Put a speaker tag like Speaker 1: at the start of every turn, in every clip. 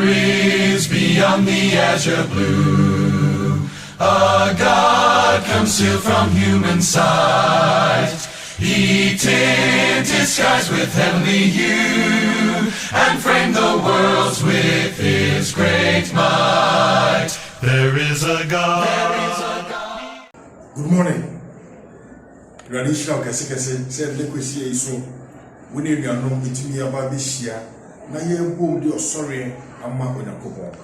Speaker 1: there is beyond the azure blue. A God comes still from human sight. He tinted skies with heavenly hue, and framed the worlds with his great might. There is a God.
Speaker 2: Good morning. Radishna Kasikase said, Lequisia is so. We need your nom between your babishia. Na ye boom your sorry, and mark on a couple.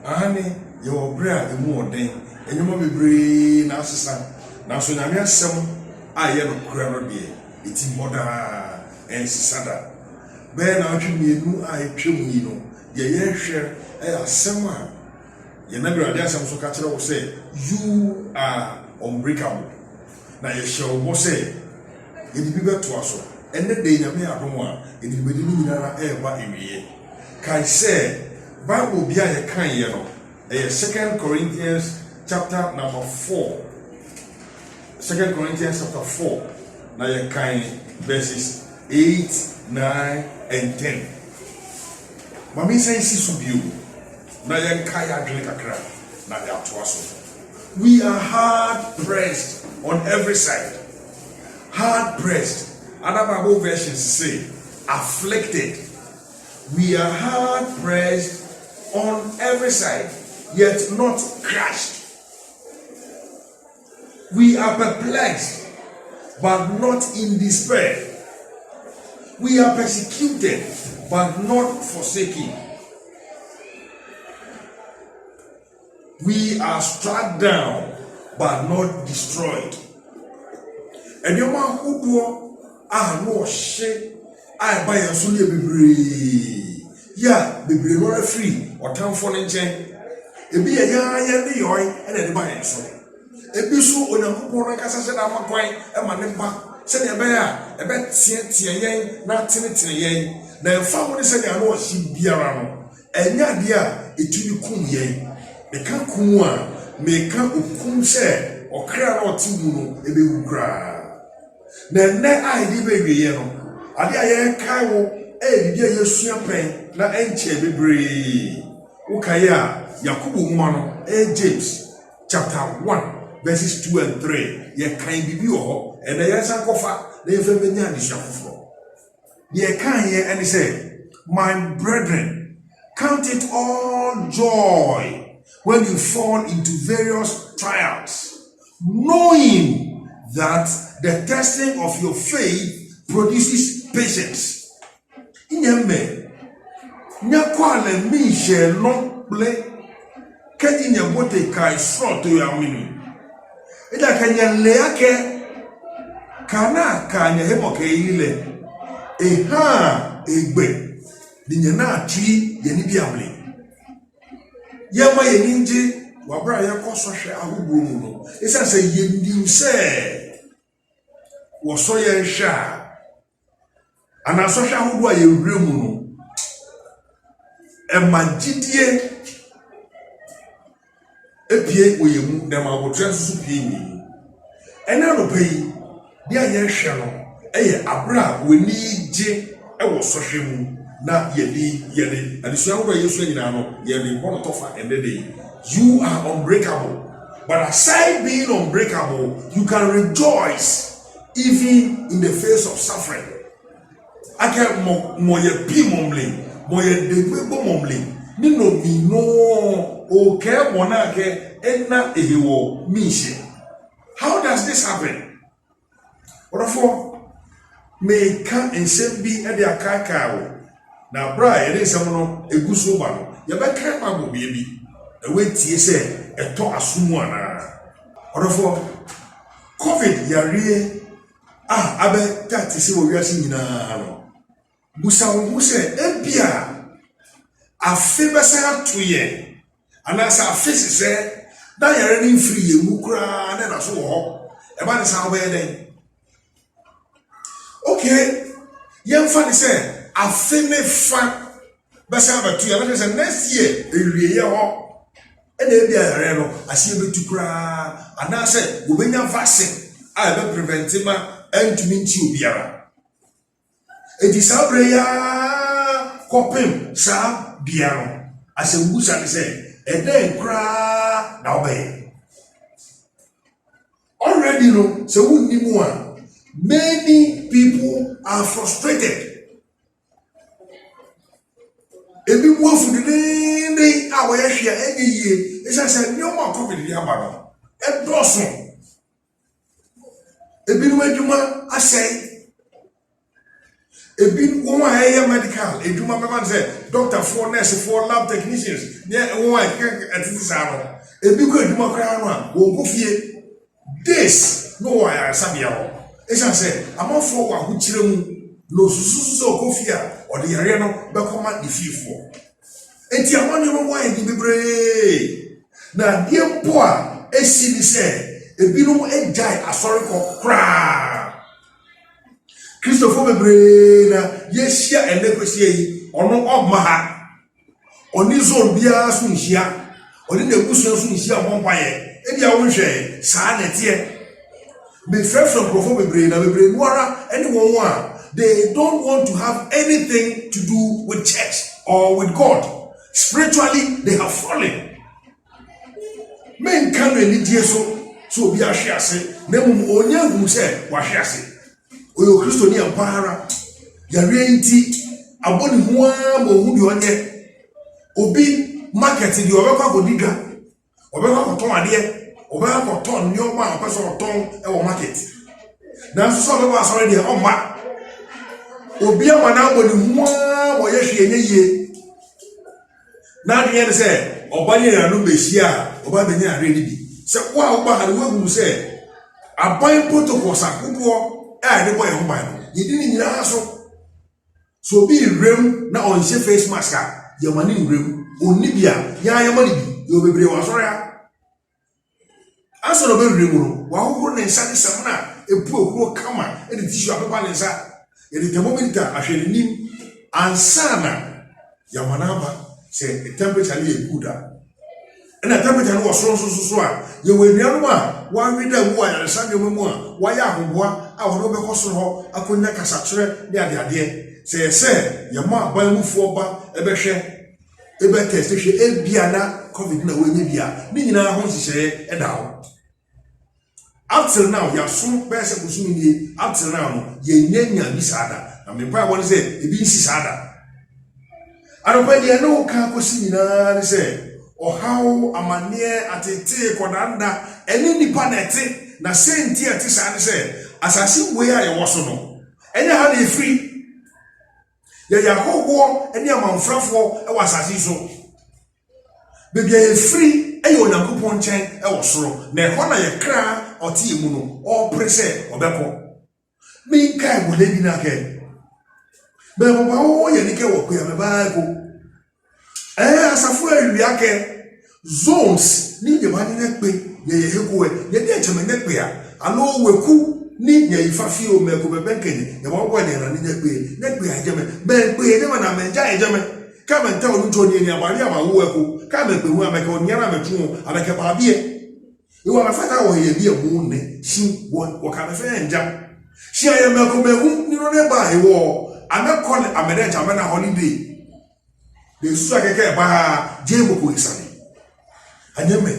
Speaker 2: Ahane, your brea and more day, and you may be brain assassin. Now, so I have some. I have a crown day. It's modern and sada. Ben, I should be no I chum, ye share a summer. You never dare some so catcher will say, you are unbreakable. Now you shall say, it be better to us. And the day you may have one, it will be luminara ever in ye. Can say, Bible be a kind, you know. 2 Corinthians chapter number 4. 2 Corinthians chapter 4. Now you kind verses 8, 9, and 10. Mami say you. Now you kaya drink a crap. Now you are twasso. We are hard pressed on every side. Hard pressed. Other Bible versions say afflicted. We are hard pressed on every side, yet not crushed. We are perplexed, but not in despair. We are persecuted, but not forsaken. We are struck down, but not destroyed. And your man who do no shit, I buy a sunny baby. Yeah, baby, not free or town for a chain. It be a young and a buy so. A bisu on a coupon, as I said, I'm a coin, and my neighbor said a bear, a bet tia, not tinny, then family said I know she be around. And ya dear, it will come ye. The can't come one, may come kum say, or cry or timuno, a baby cry. Then I did baby yellow. I did a cow, a dear sweet pen, not enche be brave. Ukaya, Yakubu Mano, James, chapter 1. Verses 2 and 3. Ye kind be you, and the Yasan Kofa, the Feminian is Shafo. Ye can ye and he said, my brethren, count it all joy when you fall into various trials, knowing that the testing of your faith produces patience. Inyame, Nyakwale mi she long play, catching your bote kai front to your minu. Ida kanya leake kana kanya hemoke ile egbe dinyana ati yeni biamle yema yeninje wabra yakoso hwe ahugbo mu no isa se yendim se wo so ye hwa ana so hwe ahugbo aye wure mu no emagidie epie oyemu na mabotre susu pie ni ena no pei dia ye hwe no eye abra woni je ewo sohwe mu na yedi adisua wo yesu nyina no yedi bono tofa endede. You are unbreakable, but aside being unbreakable, you can rejoice even in the face of suffering. Ake mo ye pi momle mo ye degbe momle nino mi no o ke mona ke enna ehiwo mission. How does this happen? Therefore, may can and send be at the akaka na bra ye dey some no eguso ba no ye be kan ma go bi e we tie say eto asumu ana. Therefore, COVID yare abe tati se wo wiase nyina no busa wo se ebia afi besa to ye anasa afi se da yare ni free ye mu kura na so ho e ba ne sa obe den. Okay, young fan say afi me fa besa ba to ye na say next year ewie ye ho and ebia yare no asi betu kura anasa wo benya vaccine a be preventima entumi nti obiara. Edi sa breya kopim sa bia no Asembusa ne say, and then cry now be. Already no, so we need more. Many people are frustrated. Ebi mu afudini awoye hwea enyiye esase nyoma covid ya baro edoso ebi nu adwuma asai ebi wo ma eye medical adwuma beba say doctor for nurse for lab technicians ne wo atiti sa no ebi ko adwuma kra no a wo kofie this no wa ya sabia ho esase amafo wa ho kire mu no susu so kofia or the area no be command the fifo enti amani no wa ndi bebre na die mpo a esi ni se ebinom ejai asoriko kra Christopher bebre na yeshia enekwesi yi ono obma ha oni zone bia so nhia oni na egusu so nhia monpaye e bia wo hwe saa netie be fresh from profo bebre na bebre nuara any one a they don't want to have anything to do with church or with God. Spiritually, they have fallen. Men can really do so be a share say, Nemum Onya who said, Washasi. Oyo Christo ni Ampara, Yarenti, Aboni Muam, or who you are there. Obi market in your work of Diga, or Bella Ton idea, or Bella Ton, your man, person of Ton, or market. Now, some of us already on my. Obi amana woni huwa wo yehwe enye na de say obanye na no behia oba benya aredi bi se wa oba ha wo gu say aban protocols akodo de boy ho ban no yedi ni nyina so bi rem na on she face mask ya mani rem onni bia ya mani bi yo bebre wa soro ya asoro be rem no wa ho ne nsa de samna epu okuro kama e de tissue apepa ne nsa yedi thermometer ahwenim ansana yamanaba say the temperature is good and the temperature no so a ye wenuanu a wan weda mu a yaresa de mu a wa ya ahoboa a wono be koso ho akonya kasakire ne ade say yama abamufu oba ebehwe ebe test hwe ebia na covid na wenye bia ni nyina ho nhihye eda ho. Up till now, you are so best consuming up till now, ye nyanya bisada. Na me pa won say e bi sisada. Aropa de no ka kosi nyina say o how amane atete kodanda eni nipa na ete na senti ate sa ne say asase we a ye woso no. Enya ha na free. Ye ya hogo eni amanfrafo e wasase so. Baby ye free e yo Nyankopon chen e wosoro. Na ho na ye kra oti emu no o prese obeko mi kai mo lebi na ke be mo ba o ye ni ke wo ko ya me ba ko asafu awia ke zones ni de ba ni na pe ye ye ko we ye de cheme na pe a alo weku ni ye ifafi o me ko be benkeni ye bo bo ni na ni na pe ajeme be pe de na menja ajeme ka me nta onu to ni abari ama wo weku ka me pe hu ameka onyara metu ameka ba bie you are fata wo ye bi emu ne shi wo ka fe nja shi aye me ko mehu ni no ne ba he wo amekọ amede amena holiday de su akeke ba jebo ko isani anyeme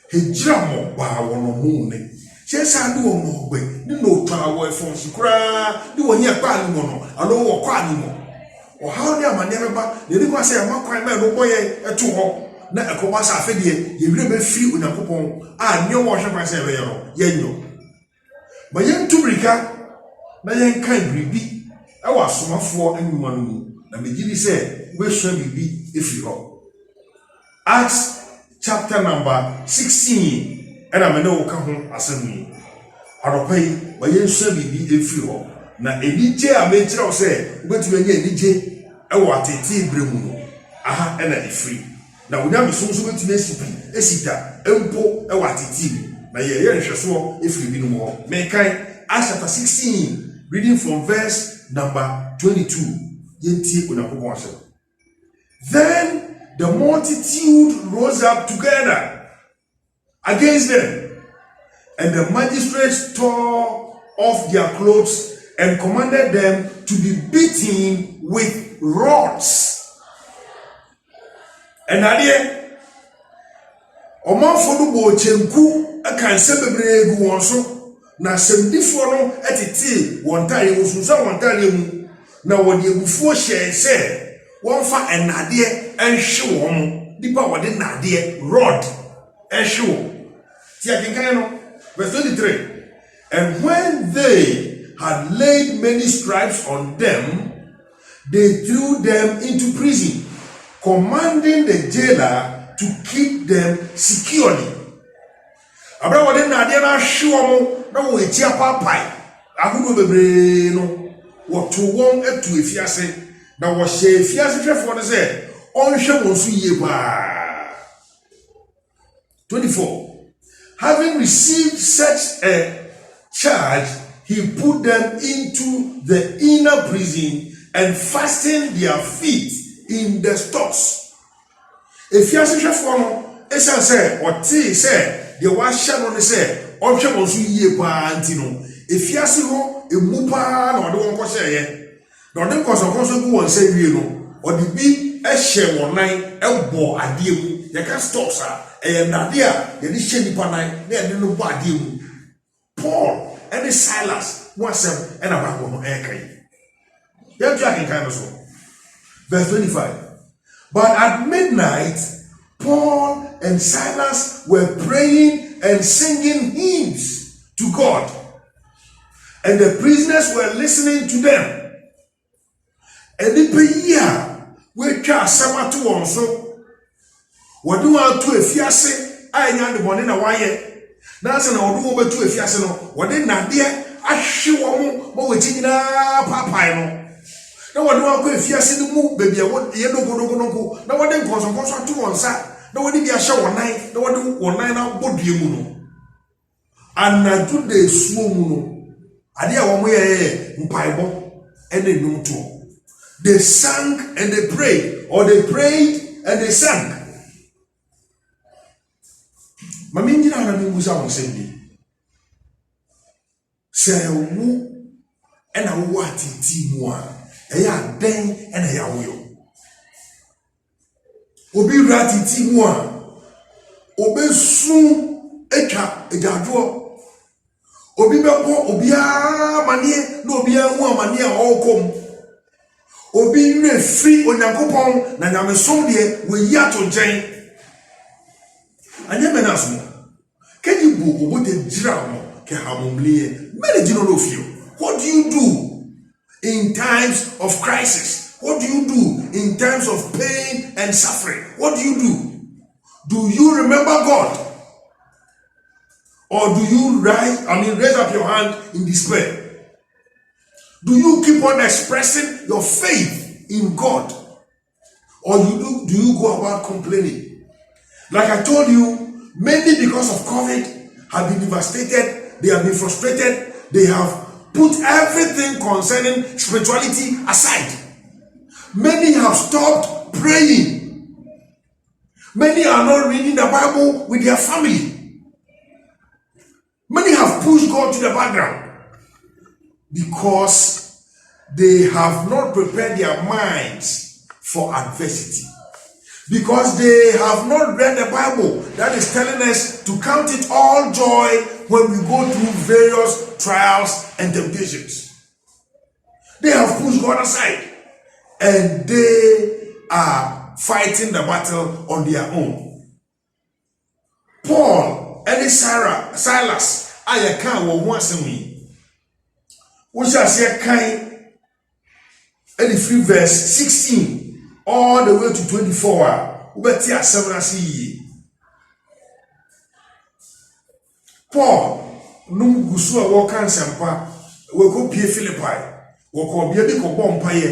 Speaker 2: hejira mo ba wono mu ne she sa du wo mo gbe ni no twa wo efon sikura ni wo nya pa ni mo no alo wo kwa ni mo o ha ni amane ba ne ni kwa se amakwan me no boye etu ho na ekoba sa afedie ye wire be free Onyankopon a nyo wo hwe kwa se be yo ye nyo ba ye ntubrika na ye nkan bribi e wa somafo anuma no na megidi se we hwa bibi efi ho. Acts chapter number 16 and amene wo ka ho asemi aropai ba ye hwa bibi efi ho na enije a me kire wo se ubetumi anya enije e wo atete ibremu no aha e na efri na wonya mesonso betumi esita empo e wo atete na ye nhweso efri bi no mo me kan Acts chapter 16 reading from verse number 22 yenti Onyankopon asem. Then the multitude rose up together against them, and the magistrates tore off their clothes and commanded them to be beaten with rods. And adie omanfo no bo chenku aka nse bebre gu won so na semdifo no etete won tare wosunsa won tare mu na wode egufuo hye se won fa enade enhwe won dipa wode nade rod enhwe ti akinkan no verse 23. And when they had laid many stripes on them, they threw them into prison, commanding the jailer to keep them securely. Abra wode na ade na hwe mo na wo etia papai ahudo bebre no wo to won atu efiase na wo hye efiase hwefo no se onhwe won so yie pa. 24. Having received such a charge, he put them into the inner prison and fastened their feet in the stocks. If you ask for esan say or tea say the wash no say option on so ye pa antino. If you ask ho emu pa na ode won ko say na ode konso gu won say wie no ode bi ehye won nan ebo ade mu ye ka stocks nade a ye di hye nipa nan na ye no bo ade mu. Paul and Silas was them and about one aircraft. You're talking kind of so. Verse 25. But at midnight, Paul and Silas were praying and singing hymns to God, and the prisoners were listening to them. And the year we cast some to one so. What do I to a fiasse? I am the one in a wire. That's an old woman to a fiasco. What did not dear? I show more waiting papa. No one will go if you see the move, baby. I want you don't go. No one then goes on to one side. No one be a show one night. No one do 1 9 out body muno. And I do the small muno. I dear one way in Bible and they know too. They sang and they prayed, or they prayed and they sang. Mami njina na mi musa won sebi se wu ena wo atiti mu a eya den ena ya wo yo obi ratiti mu a obesu etwa ejaduo obi bebo obi a manie na obi a hu amanie a okom obi nre free onyankopon na nyamesom de we yi ato nchen anye menaso Kejibu obote drama ke hamumlie. Many do not know you. What do you do in times of crisis? What do you do in times of pain and suffering? What do you do? Do you remember God? Or do you raise up your hand in despair? Do you keep on expressing your faith in God? Or do you go about complaining? Like I told you, many because of COVID have been devastated, they have been frustrated, they have put everything concerning spirituality aside. Many have stopped praying. Many are not reading the Bible with their family. Many have pushed God to the background because they have not prepared their minds for adversity. Because they have not read the Bible that is telling us to count it all joy when we go through various trials and temptations. They have pushed God aside and they are fighting the battle on their own. Paul and Silas are kind of once a week. We shall see a kind and free verse 16. All the way to 24. Paul, num gusu a wokan sempa, we ko pie Philippi, we ko bia bi ko bompaye,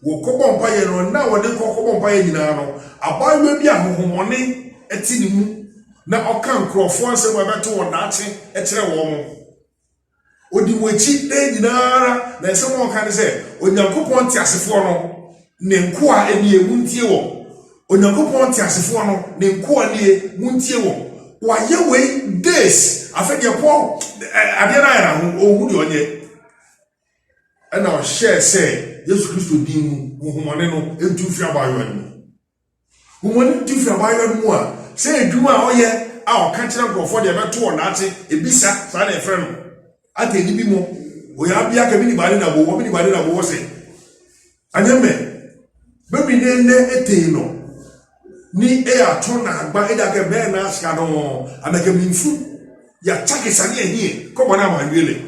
Speaker 2: we ko bompaye no na we de ko bompaye nyina no, abawe bi ahohomone eti ni mu, na okan krofo ansem we beto wo daache e kire wo mo. Odi wechi de nyina na ensem wo kan se, onyankopon ti asefo no Nenkoa eni emuntie wo onyankopon ti asefo no nenkoa nie muntie wo waye we days afede Paul ade na ya ho ohu de onye na o share say Jesus Christ din mu homone no entu fi abayo ani Woman do for a more. Say, do my oye, our catching up for the better or not, a bisa, son and friend. I tell you more. We have the academy by the woman by the was it. And then, baby, then eteno. Ni air tona, but it like a bear nask, and like a mean food. Ya chaki sani here. Come on, I'm really.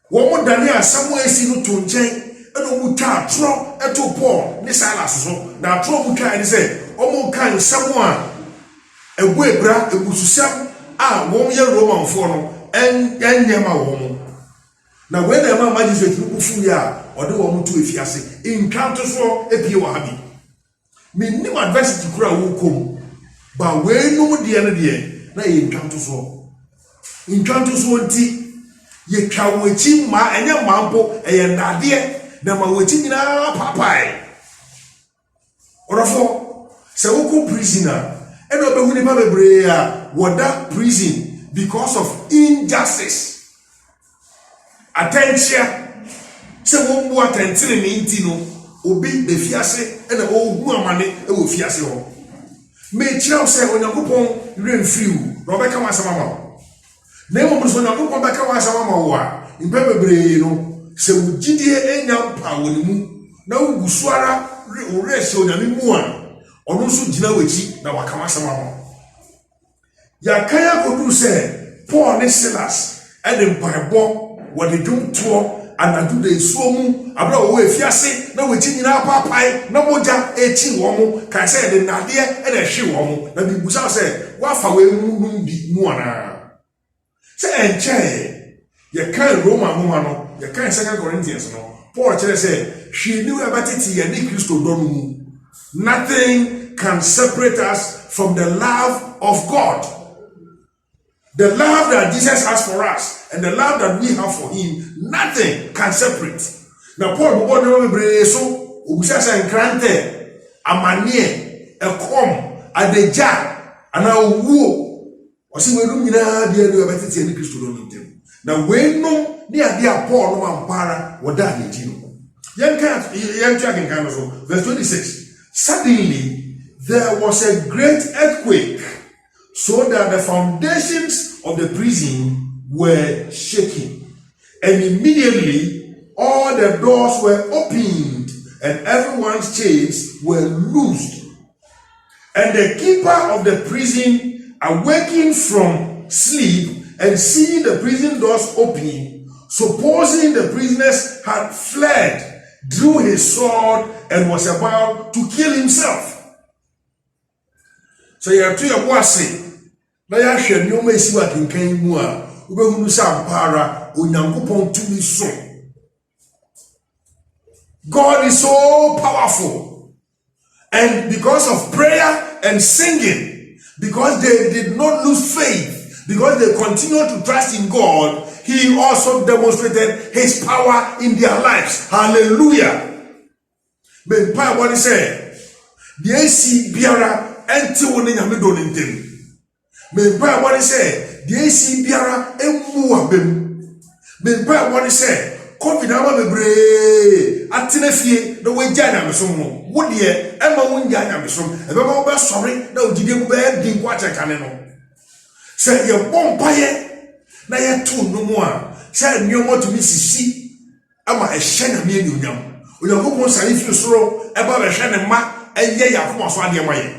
Speaker 2: One more than here, somewhere seen to change. And we can't throw a two paw. This I so now throw we can't say, almost kind someone a way bra, a bususam, 1 year Roman for and Yama woman. Now, when the man magistrate Lukufuya or the woman to if you say, encounter so a pure happy. Me no adversity crowd will come, but when no the end of the year, na encounter so. Encounter so tea, ye can wait ma and your mampo and nadia. Na ma weti nyina papai orofo se woko prisoner e no be huni pa bebre a woda prison because of injustice attention se wo bu attention ni ntino obi be fiase e na ohu amane e wo fiase ho me chira se onyankopon remfriu no be ka wasama ma na mo so onyankopon be ka wasama ma wo a impe bebre no se ugidie enya mpa wonimu na ugusuara orese onyame mu a ono so gina wachi na wakama sama ho ya kaya kodu se Paul ne Silas and mpaebo wode dwomto anadu de suomu abra wo efiase na wachi nyina papai na moja echi wo mu ka se de nade e na hwe wo mu na bibusa se wafa we mu bi mu ana se enche ya kan Roma mu ano the kind of 2 Corinthians, no. Paul said, she knew about it here, nothing can separate us from the love of God. The love that Jesus has for us and the love that we have for him, nothing can separate. Now, Paul, so, Ubusasa and Grante, Amanie, a com, a deja, and a woo. Was he will do about it here, Christo. Now, when no. Near Paul no ampara wada yetino. Verse 26. Suddenly there was a great earthquake, so that the foundations of the prison were shaking, and immediately all the doors were opened and everyone's chains were loosed. And the keeper of the prison, awaking from sleep and seeing the prison doors open, supposing the prisoners had fled, drew his sword and was about to kill himself. So you have to your bossy. Now you shall no may see what in came more. Ube sa para unyangupon to be so. God is so powerful. And because of prayer and singing, because they did not lose faith, because they continued to trust in God, he also demonstrated his power in their lives. Hallelujah. But Paul what he said, the AC biara enti woni nyame do ntem. But Paul what he said, the AC biara emu abem. But Paul what he said, COVID ama bebre atene fie na we gya nyame so mo. Wo de ema wo gya nyame so. E be ma wo be sori na ogide mu be di kwa chekane no. Say ye bompaye na ye tu no mu a say nyomo to mi sisi ama ehye na me anyonyam oyakopon sare fi soro e ba be hwe ne ma eye yakoma so ade ma ye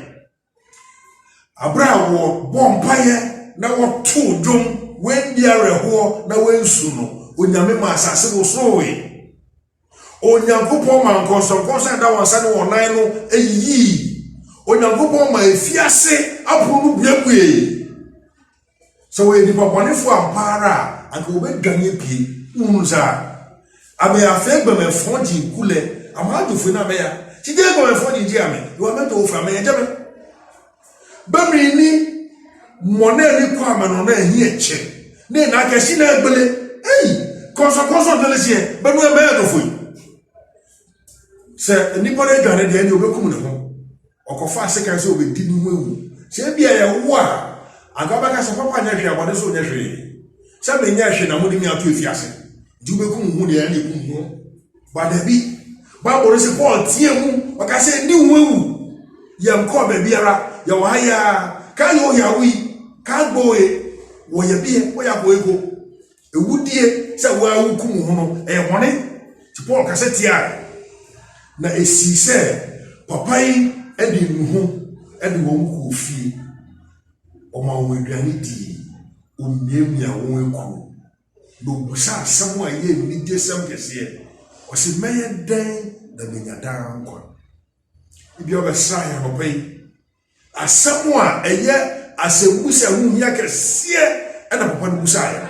Speaker 2: abra wo bompaye na wo tu dwom wen dia reho na wensu no onyame ma asase wo so we onyakopon ma nkonso da won sane won nan no eyi onyakopon ma efiase aponu buabue. So we di papone fu ampara anka obedwane pie unza abe afegbe me fonji kule amadu fu na be ya ti de go me fonji ji ame you want to ofra me jame bamri ni mona ni kwa me no na hi eche ne na ka si na egbele koso dele sie be no e be do fu se ni pore dwane de ni obekum ne ho okofa second so obedi ni mu ewu se bia ye wo a agaba ka se papa nya hwe abode so nya hwe se me nya hwe na mudi mi ato efiase dube ku hu de ya ne ku hu ba da bi ba boro se Paul tie mu o ka se ni hu ewu Yam ko bebiara ya wa ya ka yo ya wi ka gboe wo ya bie wo ya go ego ewudie se wa wukum ho no e wone ti Paul ka se tia na esi se papa yi edi nuhu edi won ku fie o ma wo aduane di o miemia won eku no busa asem a ye ni desem kese o se meye den da menya dan kwa ibi obesra ya papa yi asem a eye asemusa hu hia kese e na papa no busa ya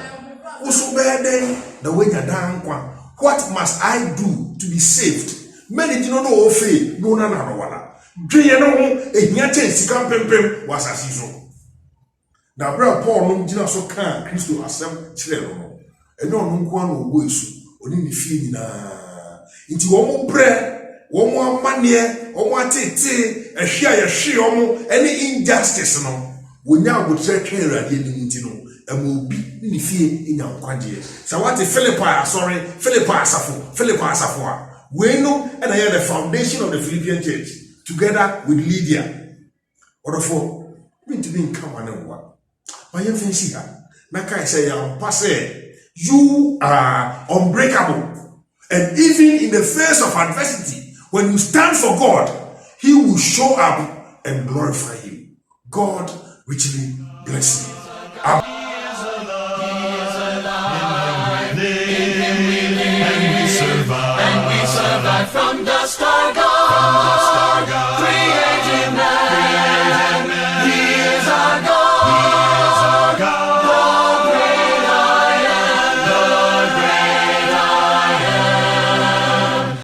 Speaker 2: wo so be den da wenya dan kwa. What must I do to be saved? Many do not know faith, no na na wala. Dwe no ho ehia ten sika pempem wasasi so. Na bra Paul no gina so kan Kristo asem kire no. Eno no nko an obo esu, oni ni fie nyina. Nti wo mo bre, wo mo amane, wo mo atete, ehia ye hwe wo mo, any injustice no. Wonya agotre twa Awurade ni nti no. Obi ni fie enya nkwaje sa wate Philippi asafo a we know and I the foundation of the Philippian church together with Lydia odofo me to be come and what my fancy ha na kai say ya passe you are unbreakable, and even in the face of adversity when you stand for God, he will show up and glorify you. God richly bless you.